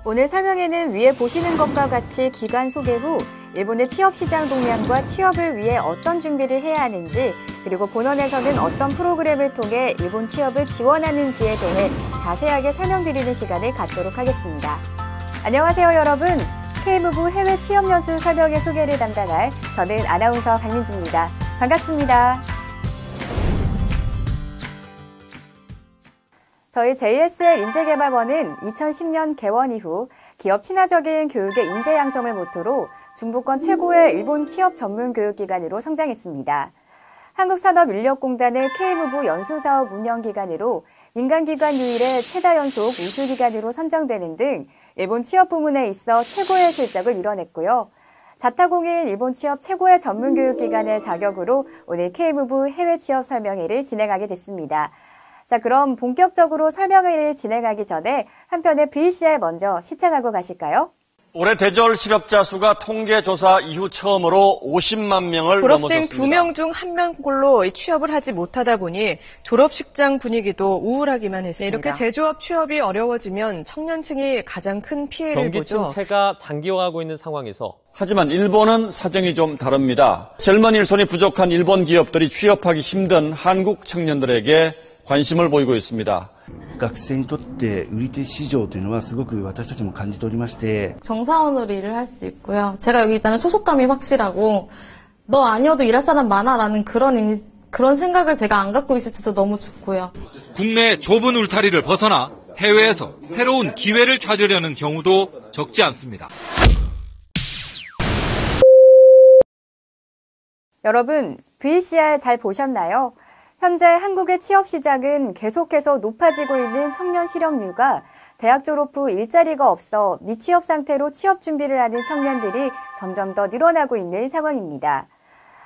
오늘 설명에는 위에 보시는 것과 같이 기간 소개 후 일본의 취업시장 동향과 취업을 위해 어떤 준비를 해야 하는지, 그리고 본원에서는 어떤 프로그램을 통해 일본 취업을 지원하는지에 대해 자세하게 설명드리는 시간을 갖도록 하겠습니다. 안녕하세요 여러분. K무브 해외 취업연수 설명의 소개를 담당할 저는 아나운서 강민지입니다. 반갑습니다. 저희 JSL 인재개발원은 2010년 개원 이후 기업 친화적인 교육의 인재 양성을 모토로 중부권 최고의 일본 취업 전문 교육기관으로 성장했습니다. 한국산업인력공단의 K무브 연수사업 운영기관으로 민간기관 유일의 최다 연속 우수기관으로 선정되는 등 일본 취업 부문에 있어 최고의 실적을 이뤄냈고요. 자타공인 일본 취업 최고의 전문 교육기관의 자격으로 오늘 K무브 해외 취업 설명회를 진행하게 됐습니다. 자, 그럼 본격적으로 설명회를 진행하기 전에 한편의 VCR 먼저 시청하고 가실까요? 올해 대졸 실업자 수가 통계조사 이후 처음으로 50만 명을 졸업생 넘어섰습니다. 2명 중 1명꼴로 취업을 하지 못하다 보니 졸업식장 분위기도 우울하기만 했습니다. 네, 이렇게 제조업 취업이 어려워지면 청년층이 가장 큰 피해를 경기 보죠. 침체가 장기화하고 있는 상황에서 하지만 일본은 사정이 좀 다릅니다. 젊은 일손이 부족한 일본 기업들이 취업하기 힘든 한국 청년들에게 관심을 보이고 있습니다. 学生にとって売り手市場というのはすごく私たちも感じておりまして 정사원으로 일을 할 수 있고요. 제가 여기 있다는 소속감이 확실하고 너 아니어도 일할 사람 많아라는 그런 생각을 제가 안 갖고 있어서 너무 좋고요. 국내의 좁은 울타리를 벗어나 해외에서 새로운 기회를 찾으려는 경우도 적지 않습니다. 여러분, VCR 잘 보셨나요? 현재 한국의 취업 시장은 계속해서 높아지고 있는 청년 실업률과 대학 졸업 후 일자리가 없어 미취업 상태로 취업 준비를 하는 청년들이 점점 더 늘어나고 있는 상황입니다.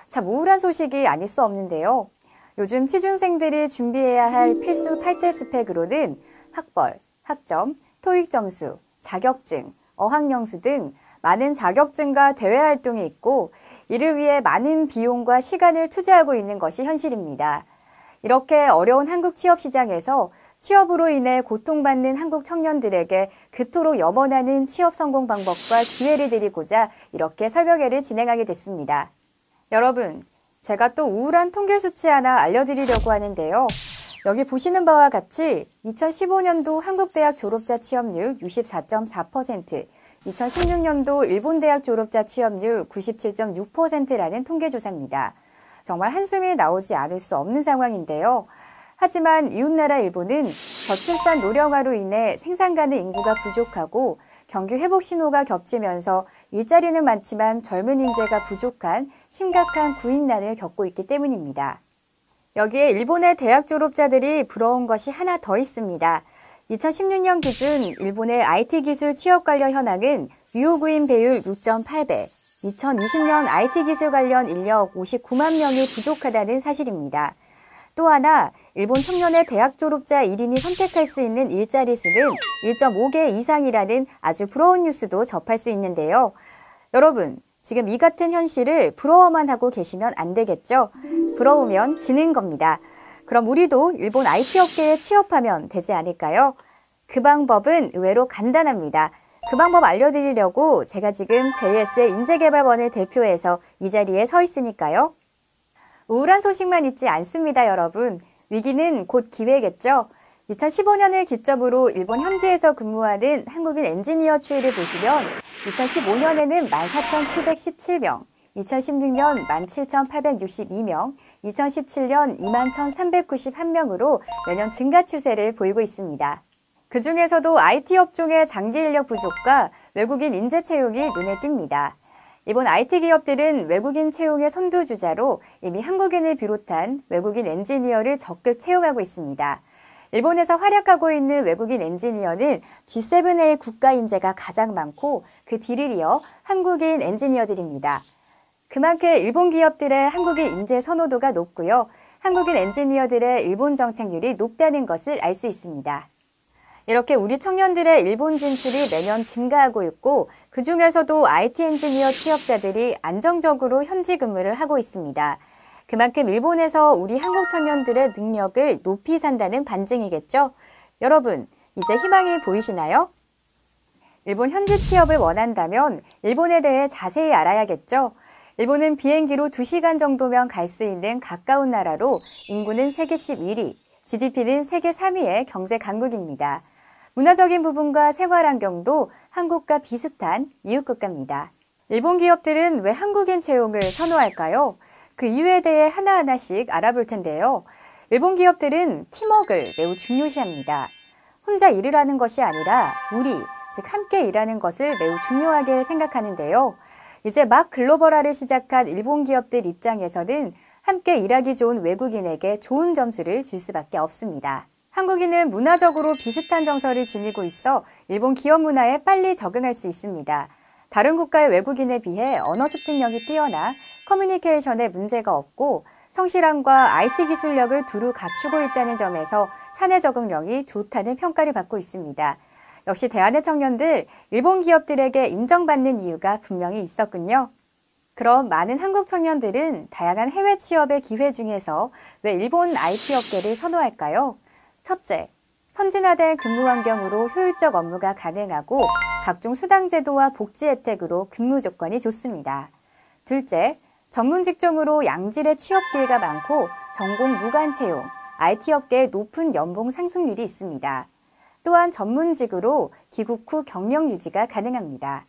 참 우울한 소식이 아닐 수 없는데요. 요즘 취준생들이 준비해야 할 필수 8대 스펙으로는 학벌, 학점, 토익 점수, 자격증, 어학연수 등 많은 자격증과 대외 활동이 있고 이를 위해 많은 비용과 시간을 투자하고 있는 것이 현실입니다. 이렇게 어려운 한국 취업 시장에서 취업으로 인해 고통받는 한국 청년들에게 그토록 염원하는 취업 성공 방법과 기회를 드리고자 이렇게 설명회를 진행하게 됐습니다. 여러분, 제가 또 우울한 통계 수치 하나 알려드리려고 하는데요. 여기 보시는 바와 같이 2015년도 한국 대학 졸업자 취업률 64.4%, 2016년도 일본 대학 졸업자 취업률 97.6%라는 통계조사입니다. 정말 한숨이 나오지 않을 수 없는 상황인데요. 하지만 이웃나라 일본은 저출산 노령화로 인해 생산 가능 인구가 부족하고 경기 회복 신호가 겹치면서 일자리는 많지만 젊은 인재가 부족한 심각한 구인난을 겪고 있기 때문입니다. 여기에 일본의 대학 졸업자들이 부러운 것이 하나 더 있습니다. 2016년 기준 일본의 IT 기술 취업 관련 현황은 유효구인 배율 6.8배, 2020년 IT 기술 관련 인력 59만 명이 부족하다는 사실입니다. 또 하나, 일본 청년의 대학 졸업자 1인이 선택할 수 있는 일자리 수는 1.5개 이상이라는 아주 부러운 뉴스도 접할 수 있는데요. 여러분, 지금 이 같은 현실을 부러워만 하고 계시면 안 되겠죠? 부러우면 지는 겁니다. 그럼 우리도 일본 IT 업계에 취업하면 되지 않을까요? 그 방법은 의외로 간단합니다. 그 방법 알려드리려고 제가 지금 JSL 인재개발원을 대표해서 이 자리에 서 있으니까요. 우울한 소식만 있지 않습니다, 여러분. 위기는 곧 기회겠죠? 2015년을 기점으로 일본 현지에서 근무하는 한국인 엔지니어 추이를 보시면 2015년에는 14,717명, 2016년 17,862명, 2017년 21,391명으로 매년 증가 추세를 보이고 있습니다. 그 중에서도 IT 업종의 장기 인력 부족과 외국인 인재 채용이 눈에 띕니다. 일본 IT 기업들은 외국인 채용의 선두주자로 이미 한국인을 비롯한 외국인 엔지니어를 적극 채용하고 있습니다. 일본에서 활약하고 있는 외국인 엔지니어는 G7의 국가 인재가 가장 많고 그 뒤를 이어 한국인 엔지니어들입니다. 그만큼 일본 기업들의 한국인 인재 선호도가 높고요. 한국인 엔지니어들의 일본 정착률이 높다는 것을 알 수 있습니다. 이렇게 우리 청년들의 일본 진출이 매년 증가하고 있고 그중에서도 IT 엔지니어 취업자들이 안정적으로 현지 근무를 하고 있습니다. 그만큼 일본에서 우리 한국 청년들의 능력을 높이 산다는 반증이겠죠? 여러분, 이제 희망이 보이시나요? 일본 현지 취업을 원한다면 일본에 대해 자세히 알아야겠죠. 일본은 비행기로 2시간 정도면 갈 수 있는 가까운 나라로 인구는 세계 11위, GDP는 세계 3위의 경제 강국입니다. 문화적인 부분과 생활 환경도 한국과 비슷한 이웃 국가입니다. 일본 기업들은 왜 한국인 채용을 선호할까요? 그 이유에 대해 하나하나씩 알아볼 텐데요. 일본 기업들은 팀워크를 매우 중요시합니다. 혼자 일을 하는 것이 아니라 우리, 즉 함께 일하는 것을 매우 중요하게 생각하는데요. 이제 막 글로벌화를 시작한 일본 기업들 입장에서는 함께 일하기 좋은 외국인에게 좋은 점수를 줄 수밖에 없습니다. 한국인은 문화적으로 비슷한 정서를 지니고 있어 일본 기업 문화에 빨리 적응할 수 있습니다. 다른 국가의 외국인에 비해 언어 습득력이 뛰어나 커뮤니케이션에 문제가 없고 성실함과 IT 기술력을 두루 갖추고 있다는 점에서 사내 적응력이 좋다는 평가를 받고 있습니다. 역시 대한의 청년들, 일본 기업들에게 인정받는 이유가 분명히 있었군요. 그럼 많은 한국 청년들은 다양한 해외 취업의 기회 중에서 왜 일본 IT 업계를 선호할까요? 첫째, 선진화된 근무 환경으로 효율적 업무가 가능하고 각종 수당 제도와 복지 혜택으로 근무 조건이 좋습니다. 둘째, 전문 직종으로 양질의 취업 기회가 많고 전공 무관 채용, IT 업계의 높은 연봉 상승률이 있습니다. 또한 전문직으로 귀국 후 경력 유지가 가능합니다.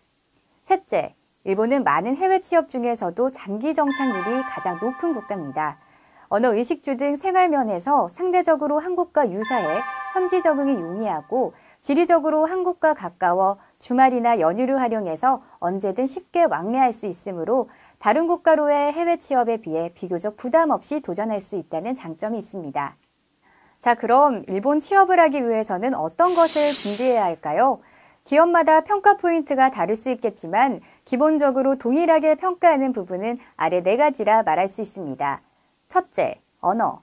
셋째, 일본은 많은 해외 취업 중에서도 장기 정착률이 가장 높은 국가입니다. 언어 의식주 등 생활 면에서 상대적으로 한국과 유사해 현지 적응이 용이하고 지리적으로 한국과 가까워 주말이나 연휴를 활용해서 언제든 쉽게 왕래할 수 있으므로 다른 국가로의 해외 취업에 비해 비교적 부담 없이 도전할 수 있다는 장점이 있습니다. 자, 그럼 일본 취업을 하기 위해서는 어떤 것을 준비해야 할까요? 기업마다 평가 포인트가 다를 수 있겠지만 기본적으로 동일하게 평가하는 부분은 아래 4가지라 말할 수 있습니다. 첫째, 언어.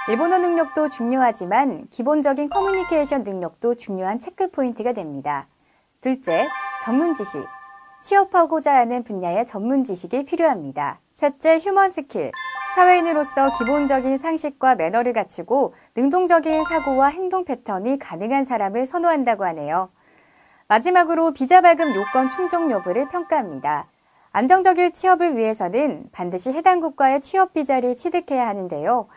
일본어 능력도 중요하지만 기본적인 커뮤니케이션 능력도 중요한 체크 포인트가 됩니다. 둘째, 전문 지식. 취업하고자 하는 분야의 전문 지식이 필요합니다. 셋째, 휴먼 스킬. 사회인으로서 기본적인 상식과 매너를 갖추고 능동적인 사고와 행동 패턴이 가능한 사람을 선호한다고 하네요. 마지막으로 비자 발급 요건 충족 여부를 평가합니다. 안정적인 취업을 위해서는 반드시 해당 국가의 취업 비자를 취득해야 하는데요.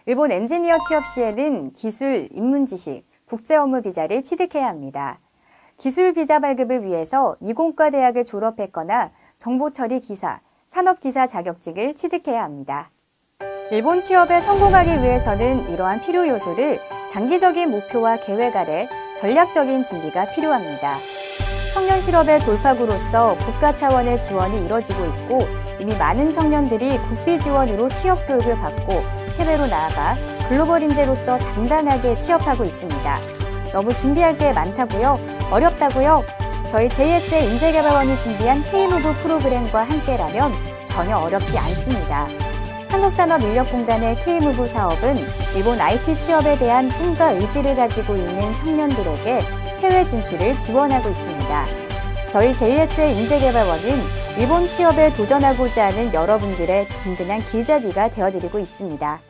일본 엔지니어 취업 시에는 기술, 입문 지식, 국제 업무 비자를 취득해야 합니다. 기술 비자 발급을 위해서 이공과 대학을 졸업했거나 정보 처리 기사, 산업 기사 자격증을 취득해야 합니다. 일본 취업에 성공하기 위해서는 이러한 필요 요소를 장기적인 목표와 계획 아래 전략적인 준비가 필요합니다. 청년 실업의 돌파구로서 국가 차원의 지원이 이뤄지고 있고 이미 많은 청년들이 국비 지원으로 취업 교육을 받고 해외로 나아가 글로벌 인재로서 당당하게 취업하고 있습니다. 너무 준비할 게 많다고요? 어렵다고요? 저희 JS의 인재개발원이 준비한 K무브 프로그램과 함께라면 전혀 어렵지 않습니다. 한국산업인력공단의 K무브 사업은 일본 IT 취업에 대한 꿈과 의지를 가지고 있는 청년들에게 해외 진출을 지원하고 있습니다. 저희 JS의 인재개발원은 일본 취업에 도전하고자 하는 여러분들의 든든한 길잡이가 되어드리고 있습니다.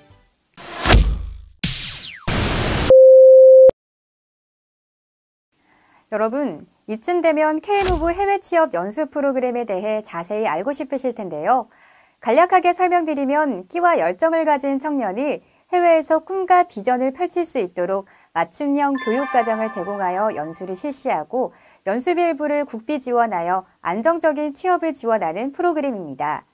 여러분, 이쯤 되면 K무브 해외 취업 연수 프로그램에 대해 자세히 알고 싶으실 텐데요. 간략하게 설명드리면 끼와 열정을 가진 청년이 해외에서 꿈과 비전을 펼칠 수 있도록 맞춤형 교육과정을 제공하여 연수를 실시하고 연수비 일부를 국비 지원하여 안정적인 취업을 지원하는 프로그램입니다.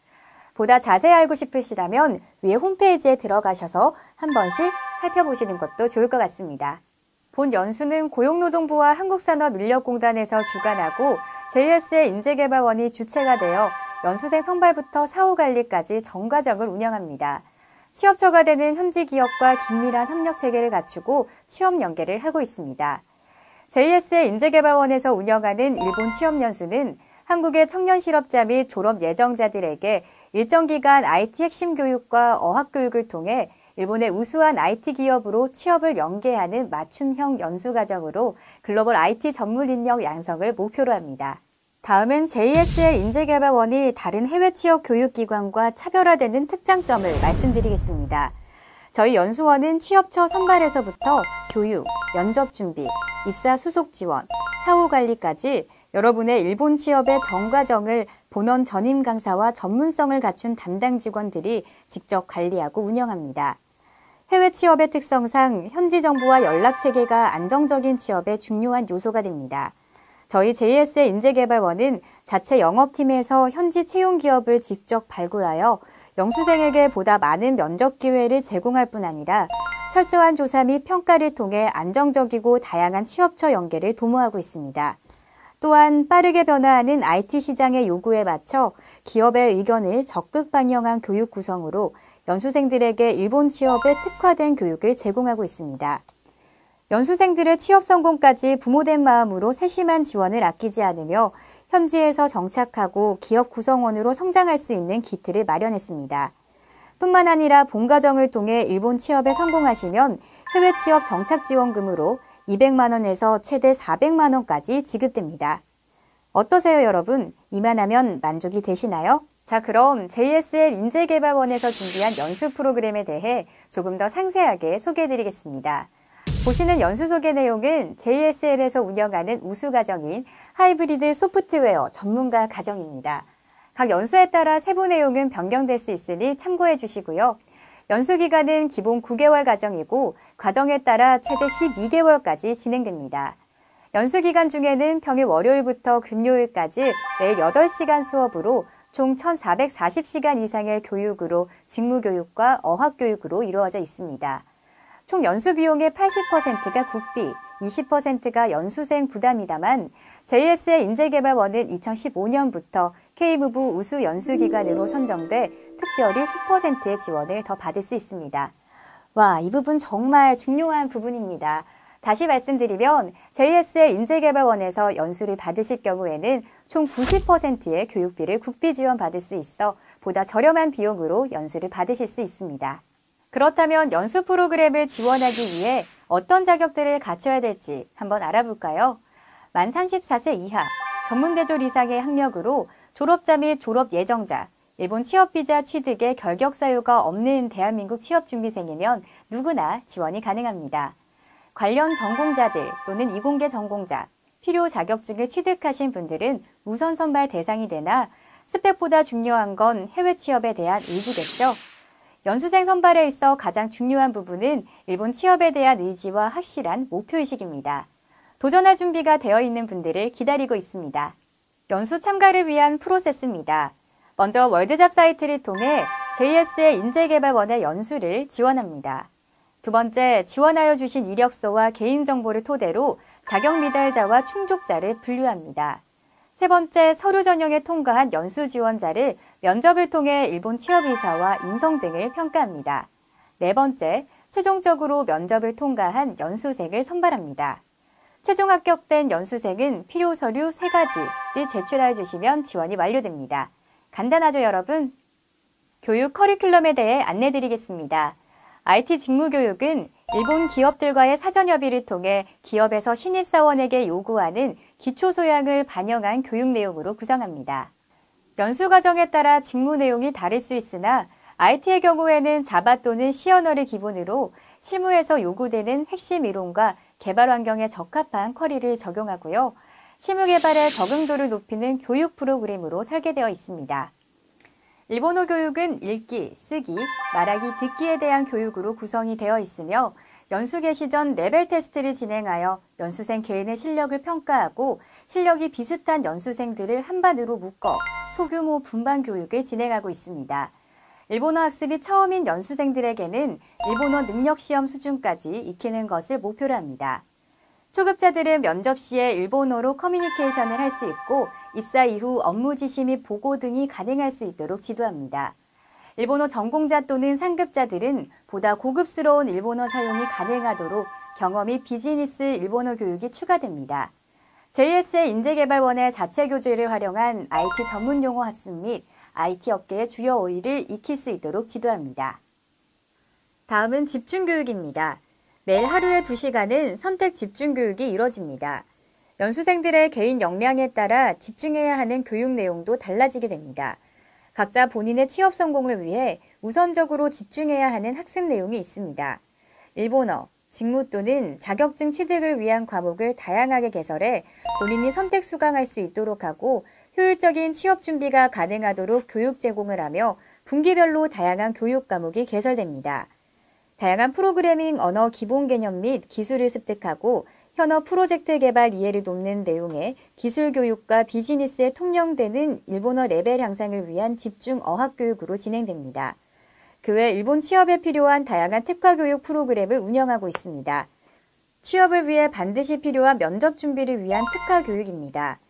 보다 자세히 알고 싶으시다면 위에 홈페이지에 들어가셔서 한 번씩 살펴보시는 것도 좋을 것 같습니다. 본 연수는 고용노동부와 한국산업인력공단에서 주관하고 JS의 인재개발원이 주체가 되어 연수생 선발부터 사후 관리까지 전 과정을 운영합니다. 취업처가 되는 현지 기업과 긴밀한 협력 체계를 갖추고 취업 연계를 하고 있습니다. JS의 인재개발원에서 운영하는 일본 취업연수는 한국의 청년 실업자 및 졸업 예정자들에게 일정 기간 IT 핵심 교육과 어학 교육을 통해 일본의 우수한 IT 기업으로 취업을 연계하는 맞춤형 연수 과정으로 글로벌 IT 전문 인력 양성을 목표로 합니다. 다음은 JS의 인재개발원이 다른 해외 취업 교육기관과 차별화되는 특장점을 말씀드리겠습니다. 저희 연수원은 취업처 선발에서부터 교육, 면접 준비, 입사 수속 지원, 사후 관리까지 여러분의 일본 취업의 전과정을 본원 전임 강사와 전문성을 갖춘 담당 직원들이 직접 관리하고 운영합니다. 해외 취업의 특성상 현지 정보와 연락 체계가 안정적인 취업에 중요한 요소가 됩니다. 저희 JS의 인재개발원은 자체 영업팀에서 현지 채용 기업을 직접 발굴하여 영수생에게 보다 많은 면접 기회를 제공할 뿐 아니라 철저한 조사 및 평가를 통해 안정적이고 다양한 취업처 연계를 도모하고 있습니다. 또한 빠르게 변화하는 IT 시장의 요구에 맞춰 기업의 의견을 적극 반영한 교육 구성으로 연수생들에게 일본 취업에 특화된 교육을 제공하고 있습니다. 연수생들의 취업 성공까지 부모된 마음으로 세심한 지원을 아끼지 않으며 현지에서 정착하고 기업 구성원으로 성장할 수 있는 기틀을 마련했습니다. 뿐만 아니라 본과정을 통해 일본 취업에 성공하시면 해외 취업 정착 지원금으로 200만 원에서 최대 400만 원까지 지급됩니다. 어떠세요, 여러분? 이만하면 만족이 되시나요? 자, 그럼 JSL 인재개발원에서 준비한 연수 프로그램에 대해 조금 더 상세하게 소개해드리겠습니다. 보시는 연수 소개 내용은 JSL에서 운영하는 우수과정인 하이브리드 소프트웨어 전문가 과정입니다. 각 연수에 따라 세부 내용은 변경될 수 있으니 참고해 주시고요. 연수 기간은 기본 9개월 과정이고 과정에 따라 최대 12개월까지 진행됩니다. 연수 기간 중에는 평일 월요일부터 금요일까지 매일 8시간 수업으로 총 1,440시간 이상의 교육으로 직무교육과 어학교육으로 이루어져 있습니다. 총 연수 비용의 80%가 국비, 20%가 연수생 부담이다만 JS의 인재개발원은 2015년부터 K부부 우수 연수기관으로 선정돼 특별히 10%의 지원을 더 받을 수 있습니다. 와, 이 부분 정말 중요한 부분입니다. 다시 말씀드리면 JS의 인재개발원에서 연수를 받으실 경우에는 총 90%의 교육비를 국비 지원 받을 수 있어 보다 저렴한 비용으로 연수를 받으실 수 있습니다. 그렇다면 연수 프로그램을 지원하기 위해 어떤 자격들을 갖춰야 될지 한번 알아볼까요? 만 34세 이하, 전문대졸 이상의 학력으로 졸업자 및 졸업 예정자, 일본 취업비자 취득에 결격 사유가 없는 대한민국 취업준비생이면 누구나 지원이 가능합니다. 관련 전공자들 또는 이공계 전공자, 필요 자격증을 취득하신 분들은 우선 선발 대상이 되나 스펙보다 중요한 건 해외 취업에 대한 의지겠죠. 연수생 선발에 있어 가장 중요한 부분은 일본 취업에 대한 의지와 확실한 목표의식입니다. 도전할 준비가 되어 있는 분들을 기다리고 있습니다. 연수 참가를 위한 프로세스입니다. 먼저 월드잡 사이트를 통해 JS의 인재개발원의 연수를 지원합니다. 두 번째, 지원하여 주신 이력서와 개인정보를 토대로 자격 미달자와 충족자를 분류합니다. 세 번째, 서류 전형에 통과한 연수 지원자를 면접을 통해 일본 취업이사와 인성 등을 평가합니다. 네 번째, 최종적으로 면접을 통과한 연수생을 선발합니다. 최종 합격된 연수생은 필요 서류 3가지를 제출해 주시면 지원이 완료됩니다. 간단하죠, 여러분? 교육 커리큘럼에 대해 안내드리겠습니다. IT 직무교육은 일본 기업들과의 사전협의를 통해 기업에서 신입사원에게 요구하는 기초소양을 반영한 교육 내용으로 구성합니다. 연수 과정에 따라 직무 내용이 다를 수 있으나 IT의 경우에는 자바 또는 C 언어를 기본으로 실무에서 요구되는 핵심 이론과 개발 환경에 적합한 쿼리를 적용하고요. 실무 개발의 적응도를 높이는 교육 프로그램으로 설계되어 있습니다. 일본어 교육은 읽기, 쓰기, 말하기, 듣기에 대한 교육으로 구성이 되어 있으며 연수 개시 전 레벨 테스트를 진행하여 연수생 개인의 실력을 평가하고 실력이 비슷한 연수생들을 한반으로 묶어 소규모 분반 교육을 진행하고 있습니다. 일본어 학습이 처음인 연수생들에게는 일본어 능력 시험 수준까지 익히는 것을 목표로 합니다. 초급자들은 면접 시에 일본어로 커뮤니케이션을 할 수 있고 입사 이후 업무 지시 및 보고 등이 가능할 수 있도록 지도합니다. 일본어 전공자 또는 상급자들은 보다 고급스러운 일본어 사용이 가능하도록 경험 및 비즈니스 일본어 교육이 추가됩니다. JS의 인재개발원의 자체 교재를 활용한 IT 전문 용어 학습 및 IT 업계의 주요 어휘를 익힐 수 있도록 지도합니다. 다음은 집중교육입니다. 매일 하루에 2시간은 선택 집중교육이 이뤄집니다. 연수생들의 개인 역량에 따라 집중해야 하는 교육 내용도 달라지게 됩니다. 각자 본인의 취업 성공을 위해 우선적으로 집중해야 하는 학습 내용이 있습니다. 일본어, 직무 또는 자격증 취득을 위한 과목을 다양하게 개설해 본인이 선택 수강할 수 있도록 하고 효율적인 취업 준비가 가능하도록 교육 제공을 하며 분기별로 다양한 교육 과목이 개설됩니다. 다양한 프로그래밍 언어 기본 개념 및 기술을 습득하고 현업 프로젝트 개발 이해를 돕는 내용의 기술 교육과 비즈니스에 통용되는 일본어 레벨 향상을 위한 집중 어학 교육으로 진행됩니다. 그 외 일본 취업에 필요한 다양한 특화 교육 프로그램을 운영하고 있습니다. 취업을 위해 반드시 필요한 면접 준비를 위한 특화 교육입니다.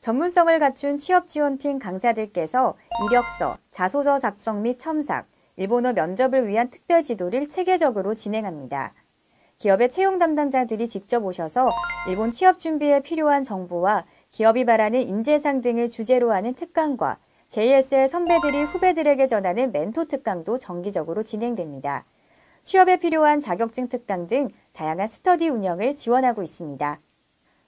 전문성을 갖춘 취업지원팀 강사들께서 이력서, 자소서 작성 및 첨삭, 일본어 면접을 위한 특별 지도를 체계적으로 진행합니다. 기업의 채용 담당자들이 직접 오셔서 일본 취업 준비에 필요한 정보와 기업이 바라는 인재상 등을 주제로 하는 특강과 JSL 선배들이 후배들에게 전하는 멘토 특강도 정기적으로 진행됩니다. 취업에 필요한 자격증 특강 등 다양한 스터디 운영을 지원하고 있습니다.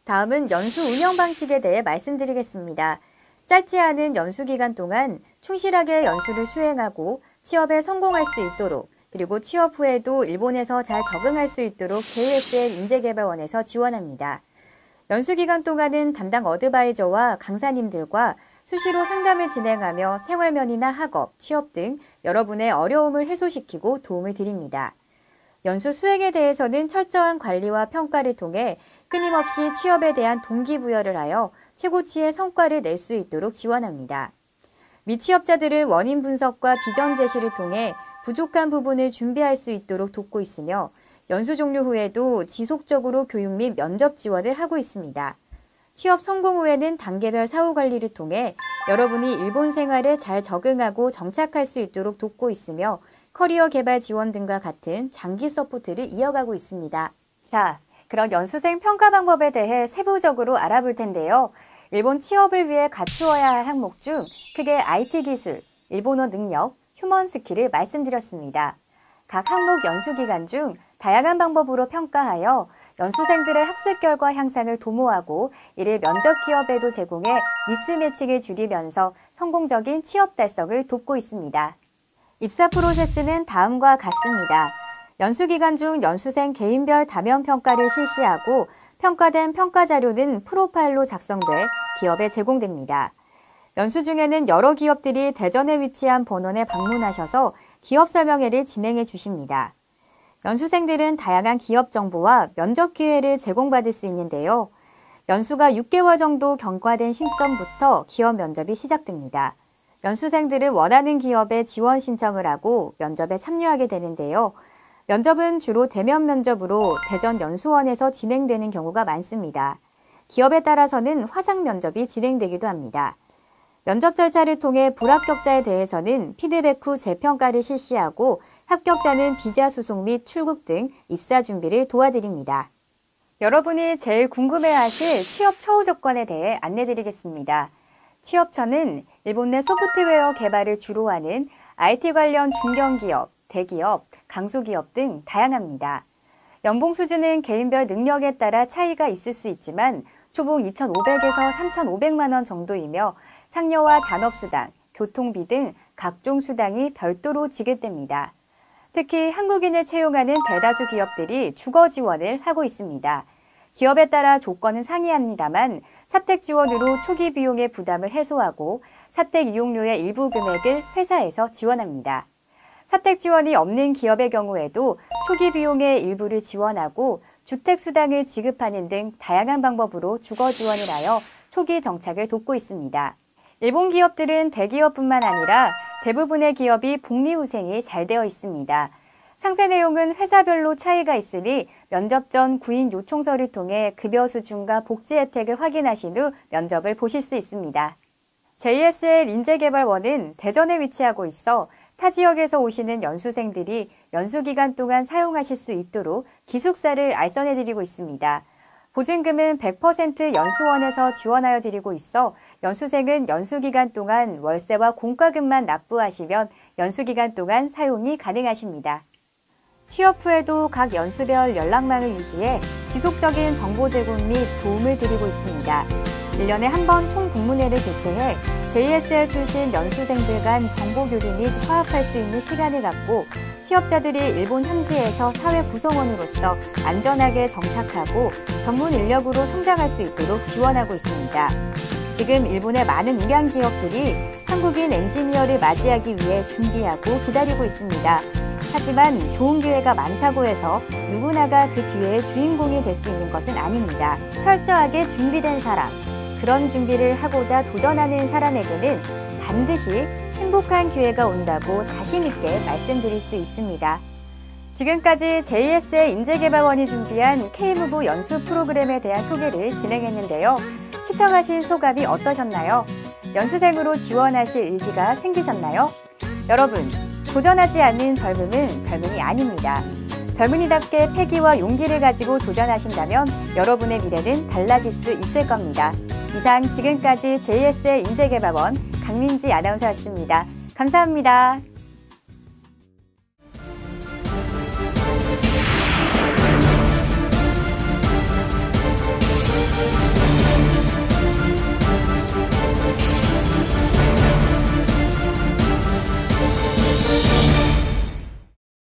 다음은 연수 운영 방식에 대해 말씀드리겠습니다. 짧지 않은 연수 기간 동안 충실하게 연수를 수행하고 취업에 성공할 수 있도록 그리고 취업 후에도 일본에서 잘 적응할 수 있도록 JSL 인재개발원에서 지원합니다. 연수 기간 동안은 담당 어드바이저와 강사님들과 수시로 상담을 진행하며 생활면이나 학업, 취업 등 여러분의 어려움을 해소시키고 도움을 드립니다. 연수 수행에 대해서는 철저한 관리와 평가를 통해 끊임없이 취업에 대한 동기부여를 하여 최고치의 성과를 낼 수 있도록 지원합니다. 미취업자들은 원인 분석과 비전 제시를 통해 부족한 부분을 준비할 수 있도록 돕고 있으며 연수 종료 후에도 지속적으로 교육 및 면접 지원을 하고 있습니다. 취업 성공 후에는 단계별 사후 관리를 통해 여러분이 일본 생활에 잘 적응하고 정착할 수 있도록 돕고 있으며 커리어 개발 지원 등과 같은 장기 서포트를 이어가고 있습니다. 자, 그럼 연수생 평가 방법에 대해 세부적으로 알아볼 텐데요. 일본 취업을 위해 갖추어야 할 항목 중 크게 IT 기술, 일본어 능력, 휴먼 스킬을 말씀드렸습니다. 각 항목 연수 기간 중 다양한 방법으로 평가하여 연수생들의 학습 결과 향상을 도모하고 이를 면접 기업에도 제공해 미스매칭을 줄이면서 성공적인 취업 달성을 돕고 있습니다. 입사 프로세스는 다음과 같습니다. 연수 기간 중 연수생 개인별 다면 평가를 실시하고 평가된 평가 자료는 프로파일로 작성돼 기업에 제공됩니다. 연수 중에는 여러 기업들이 대전에 위치한 본원에 방문하셔서 기업 설명회를 진행해 주십니다. 연수생들은 다양한 기업 정보와 면접 기회를 제공받을 수 있는데요. 연수가 6개월 정도 경과된 시점부터 기업 면접이 시작됩니다. 연수생들은 원하는 기업에 지원 신청을 하고 면접에 참여하게 되는데요. 면접은 주로 대면 면접으로 대전 연수원에서 진행되는 경우가 많습니다. 기업에 따라서는 화상 면접이 진행되기도 합니다. 면접 절차를 통해 불합격자에 대해서는 피드백 후 재평가를 실시하고 합격자는 비자 수송 및 출국 등 입사 준비를 도와드립니다. 여러분이 제일 궁금해하실 취업 처우 조건에 대해 안내드리겠습니다. 취업처는 일본 내 소프트웨어 개발을 주로 하는 IT 관련 중견기업, 대기업, 강소기업 등 다양합니다. 연봉 수준은 개인별 능력에 따라 차이가 있을 수 있지만 초봉 2,500에서 3,500만 원 정도이며 상여와 잔업수당, 교통비 등 각종 수당이 별도로 지급됩니다. 특히 한국인을 채용하는 대다수 기업들이 주거 지원을 하고 있습니다. 기업에 따라 조건은 상이합니다만 사택 지원으로 초기 비용의 부담을 해소하고 사택 이용료의 일부 금액을 회사에서 지원합니다. 사택 지원이 없는 기업의 경우에도 초기 비용의 일부를 지원하고 주택 수당을 지급하는 등 다양한 방법으로 주거 지원을 하여 초기 정착을 돕고 있습니다. 일본 기업들은 대기업뿐만 아니라 대부분의 기업이 복리후생이 잘 되어 있습니다. 상세 내용은 회사별로 차이가 있으니 면접 전 구인 요청서를 통해 급여 수준과 복지 혜택을 확인하신 후 면접을 보실 수 있습니다. JSL 인재개발원은 대전에 위치하고 있어 타 지역에서 오시는 연수생들이 연수 기간 동안 사용하실 수 있도록 기숙사를 알선해드리고 있습니다. 보증금은 100% 연수원에서 지원하여 드리고 있어 연수생은 연수기간 동안 월세와 공과금만 납부하시면 연수기간 동안 사용이 가능하십니다. 취업 후에도 각 연수별 연락망을 유지해 지속적인 정보 제공 및 도움을 드리고 있습니다. 1년에 한 번 총동문회를 개최해 JSL 출신 연수생들 간 정보 교류 및 화합할 수 있는 시간을 갖고 취업자들이 일본 현지에서 사회 구성원으로서 안전하게 정착하고 전문 인력으로 성장할 수 있도록 지원하고 있습니다. 지금 일본의 많은 우량 기업들이 한국인 엔지니어를 맞이하기 위해 준비하고 기다리고 있습니다. 하지만 좋은 기회가 많다고 해서 누구나가 그 기회의 주인공이 될 수 있는 것은 아닙니다. 철저하게 준비된 사람, 그런 준비를 하고자 도전하는 사람에게는 반드시 행복한 기회가 온다고 자신 있게 말씀드릴 수 있습니다. 지금까지 JS의 인재개발원이 준비한 K무브 연수 프로그램에 대한 소개를 진행했는데요. 시청하신 소감이 어떠셨나요? 연수생으로 지원하실 의지가 생기셨나요? 여러분, 도전하지 않는 젊음은 젊음이 아닙니다. 젊은이답게 패기와 용기를 가지고 도전하신다면 여러분의 미래는 달라질 수 있을 겁니다. 이상 지금까지 JS의 인재개발원 강민지 아나운서였습니다. 감사합니다.